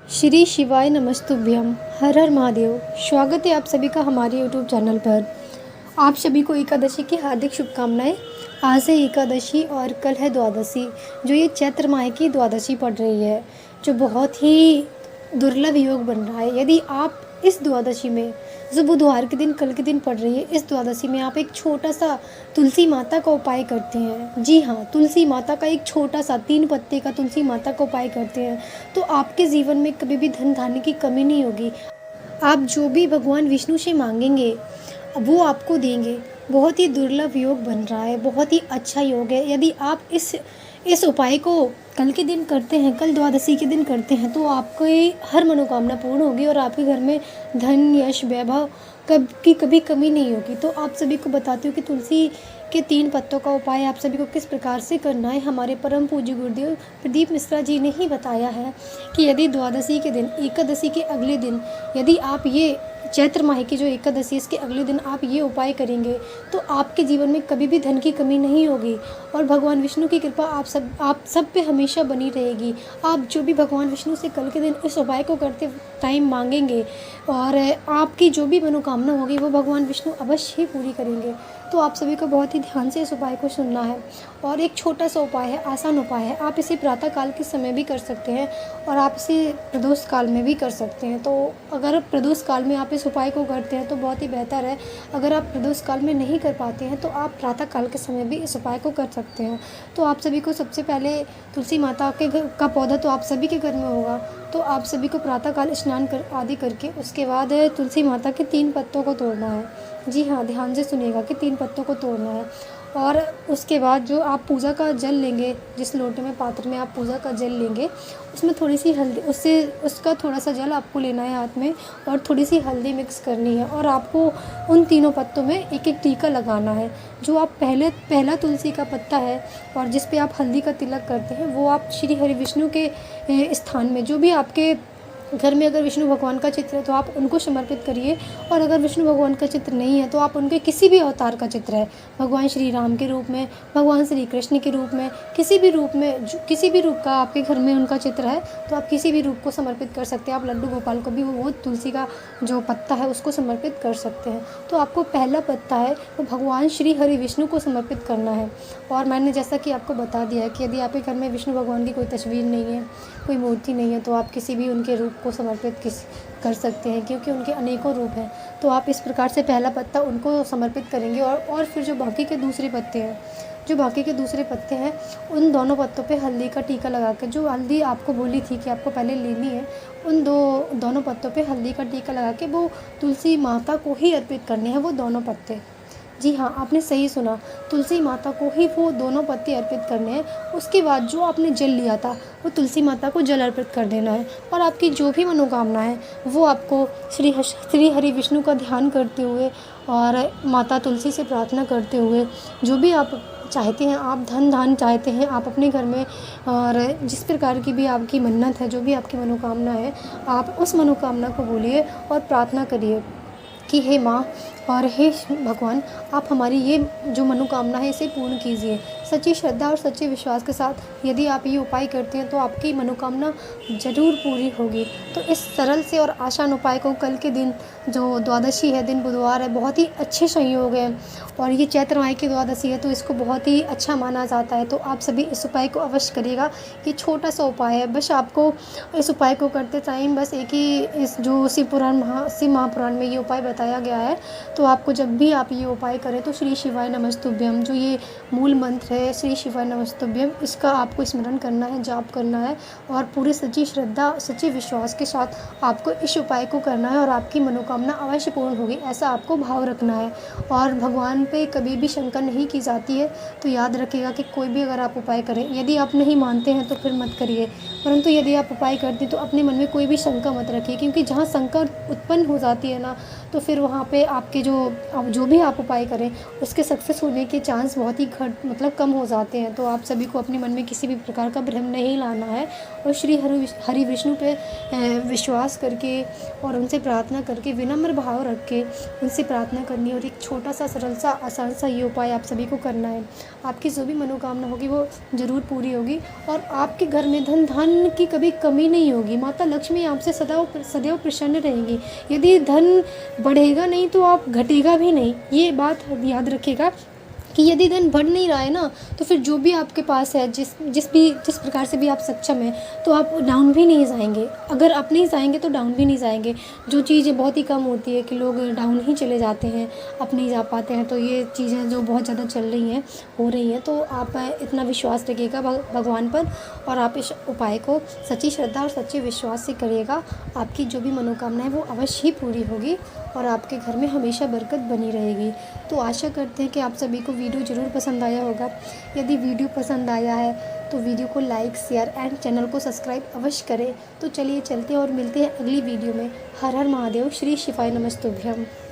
श्री शिवाय नमस्तुभ्यम। हर हर महादेव। स्वागत है आप सभी का हमारे यूट्यूब चैनल पर। आप सभी को एकादशी की हार्दिक शुभकामनाएं। आज है एकादशी और कल है द्वादशी, जो ये चैत्र माह की द्वादशी पड़ रही है, जो बहुत ही दुर्लभ योग बन रहा है। यदि आप इस द्वादशी में, जो बुधवार के दिन कल के दिन पड़ रही है, इस द्वादशी में आप एक छोटा सा तुलसी माता का उपाय करते हैं, जी हाँ, तुलसी माता का एक छोटा सा 3 पत्ते का तुलसी माता का उपाय करते हैं, तो आपके जीवन में कभी भी धन धान्य की कमी नहीं होगी। आप जो भी भगवान विष्णु से मांगेंगे वो आपको देंगे। बहुत ही दुर्लभ योग बन रहा है, बहुत ही अच्छा योग है। यदि आप इस उपाय को कल के दिन करते हैं, कल द्वादशी के दिन करते हैं, तो आपकी हर मनोकामना पूर्ण होगी और आपके घर में धन यश वैभव कभी कमी नहीं होगी। तो आप सभी को बताती हूँ कि तुलसी के 3 पत्तों का उपाय आप सभी को किस प्रकार से करना है। हमारे परम पूज्य गुरुदेव प्रदीप मिश्रा जी ने ही बताया है कि यदि द्वादशी के दिन, एकादशी के अगले दिन, यदि आप ये चैत्र माह की जो एकादशी, इसके अगले दिन आप ये उपाय करेंगे तो आपके जीवन में कभी भी धन की कमी नहीं होगी और भगवान विष्णु की कृपा आप सब पे हमेशा बनी रहेगी। आप जो भी भगवान विष्णु से कल के दिन इस उपाय को करते टाइम मांगेंगे और आपकी जो भी मनोकामना होगी वो भगवान विष्णु अवश्य ही पूरी करेंगे। तो आप सभी को बहुत ही ध्यान से इस उपाय को सुनना है। और एक छोटा सा उपाय है, आसान उपाय है। आप इसे प्रातः काल के समय भी कर सकते हैं और आप इसे प्रदोष काल में भी कर सकते हैं। तो अगर प्रदोष काल में आप इस उपाय को करते हैं तो बहुत ही बेहतर है। अगर आप प्रदोष काल में नहीं कर पाते हैं तो आप प्रातः काल के समय भी इस उपाय को कर सकते हैं। तो आप सभी को सबसे पहले तुलसी माता के घर का पौधा तो आप सभी के घर में होगा, तो आप सभी को प्रातः काल स्नान आदि करके उसके बाद तुलसी माता के 3 पत्तों को तोड़ना है। जी हाँ, ध्यान से सुनिएगा कि 3 पत्तों को तोड़ना है। और उसके बाद जो आप पूजा का जल लेंगे, जिस लोटे में, पात्र में आप पूजा का जल लेंगे, उसमें थोड़ी सी हल्दी, उसका थोड़ा सा जल आपको लेना है हाथ में और थोड़ी सी हल्दी मिक्स करनी है और आपको उन तीनों पत्तों में एक एक टीका लगाना है। जो आप पहला तुलसी का पत्ता है और जिस पे आप हल्दी का तिलक करते हैं, वो आप श्री हरि विष्णु के स्थान में, जो भी आपके घर में अगर विष्णु भगवान का चित्र है तो आप उनको समर्पित करिए। और अगर विष्णु भगवान का चित्र नहीं है तो आप उनके किसी भी अवतार का चित्र है, भगवान श्री राम के रूप में, भगवान श्री कृष्ण के रूप में, किसी भी रूप में, किसी भी रूप का आपके घर में उनका चित्र है तो आप किसी भी रूप को समर्पित कर सकते हैं। आप लड्डू गोपाल को भी वो तुलसी का जो पत्ता है उसको समर्पित कर सकते हैं। तो आपको पहला पत्ता है वो भगवान श्री हरि विष्णु को समर्पित करना है। और मैंने जैसा कि आपको बता दिया है कि यदि आपके घर में विष्णु भगवान की कोई तस्वीर नहीं है, कोई मूर्ति नहीं है, तो आप किसी भी उनके रूप को समर्पित कर सकते हैं, क्योंकि उनके अनेकों रूप हैं। तो आप इस प्रकार से पहला पत्ता उनको समर्पित करेंगे और फिर जो बाकी के दूसरे पत्ते हैं, उन दोनों पत्तों पे हल्दी का टीका लगा के, जो हल्दी आपको बोली थी कि आपको पहले लेनी है, उन दोनों पत्तों पे हल्दी का टीका लगा के वो तुलसी माता को ही अर्पित करने हैं वो दोनों पत्ते। जी हाँ, आपने सही सुना, तुलसी माता को ही वो दोनों पत्ते अर्पित करने हैं। उसके बाद जो आपने जल लिया था वो तुलसी माता को जल अर्पित कर देना है और आपकी जो भी मनोकामना है वो आपको श्री हरि विष्णु का ध्यान करते हुए और माता तुलसी से प्रार्थना करते हुए, जो भी आप चाहते हैं, आप धन धान चाहते हैं आप अपने घर में, और जिस प्रकार की भी आपकी मन्नत है, जो भी आपकी मनोकामना है, आप उस मनोकामना को बोलिए और प्रार्थना करिए कि हे माँ और हे भगवान, आप हमारी ये जो मनोकामना है इसे पूर्ण कीजिए। सच्ची श्रद्धा और सच्चे विश्वास के साथ यदि आप ये उपाय करते हैं तो आपकी मनोकामना ज़रूर पूरी होगी। तो इस सरल से और आसान उपाय को कल के दिन, जो द्वादशी है, दिन बुधवार है, बहुत ही अच्छे संयोग है और ये चैत्र माह की द्वादशी है तो इसको बहुत ही अच्छा माना जाता है। तो आप सभी इस उपाय को अवश्य करिएगा। ये छोटा सा उपाय है, बस आपको इस उपाय को करते टाइम बस एक ही, इस जो शिव महापुराण में ये उपाय बताया गया है, तो आपको जब भी आप ये उपाय करें तो श्री शिवाय नमस्तुभ्यम, जो ये मूल मंत्र है श्री शिवाय नमस्तुभ्यम, इसका आपको स्मरण करना है, जाप करना है और पूरी सच्ची श्रद्धा, सच्चे विश्वास के साथ आपको इस उपाय को करना है और आपकी मनोकामना अवश्य पूर्ण होगी, ऐसा आपको भाव रखना है। और भगवान पे कभी भी शंका नहीं की जाती है। तो याद रखिएगा कि कोई भी अगर आप उपाय करें, यदि आप नहीं मानते हैं तो फिर मत करिए, परंतु यदि आप उपाय करते हैं तो अपने मन में कोई भी शंका मत रखिए, क्योंकि जहाँ शंका उत्पन्न हो जाती है ना, तो फिर वहाँ पे आपके जो भी आप उपाय करें उसके सक्सेस होने के चांस बहुत ही कम कम हो जाते हैं। तो आप सभी को अपने मन में किसी भी प्रकार का भ्रम नहीं लाना है और श्री हरि विष्णु पे विश्वास करके और उनसे प्रार्थना करके विनम्र भाव रख के उनसे प्रार्थना करनी है। और एक छोटा सा सरल सा आसान सा ये उपाय आप सभी को करना है। आपकी जो भी मनोकामना होगी वो ज़रूर पूरी होगी और आपके घर में धन की कभी कमी नहीं होगी। माता लक्ष्मी आपसे सदैव प्रसन्न रहेंगी। यदि धन बढ़ेगा नहीं तो आप घटेगा भी नहीं। ये बात याद रखिएगा कि यदि धन बढ़ नहीं रहा है ना, तो फिर जो भी आपके पास है, जिस प्रकार से भी आप सक्षम हैं, तो आप डाउन भी नहीं जाएंगे। अगर आप नहीं जाएंगे तो डाउन भी नहीं जाएंगे। जो चीज़ें बहुत ही कम होती है कि लोग डाउन ही चले जाते हैं, आप नहीं जा पाते हैं, तो ये चीज़ें जो बहुत ज़्यादा चल रही हैं, हो रही हैं, तो आप इतना विश्वास रखिएगा भगवान पर और आप इस उपाय को सच्ची श्रद्धा और सच्चे विश्वास से करिएगा। आपकी जो भी मनोकामना है वो अवश्य ही पूरी होगी और आपके घर में हमेशा बरकत बनी रहेगी। तो आशा करते हैं कि आप सभी को वीडियो ज़रूर पसंद आया होगा। यदि वीडियो पसंद आया है तो वीडियो को लाइक, शेयर एंड चैनल को सब्सक्राइब अवश्य करें। तो चलिए चलते हैं और मिलते हैं अगली वीडियो में। हर हर महादेव। श्री शिवाय नमस्तुभ्यम।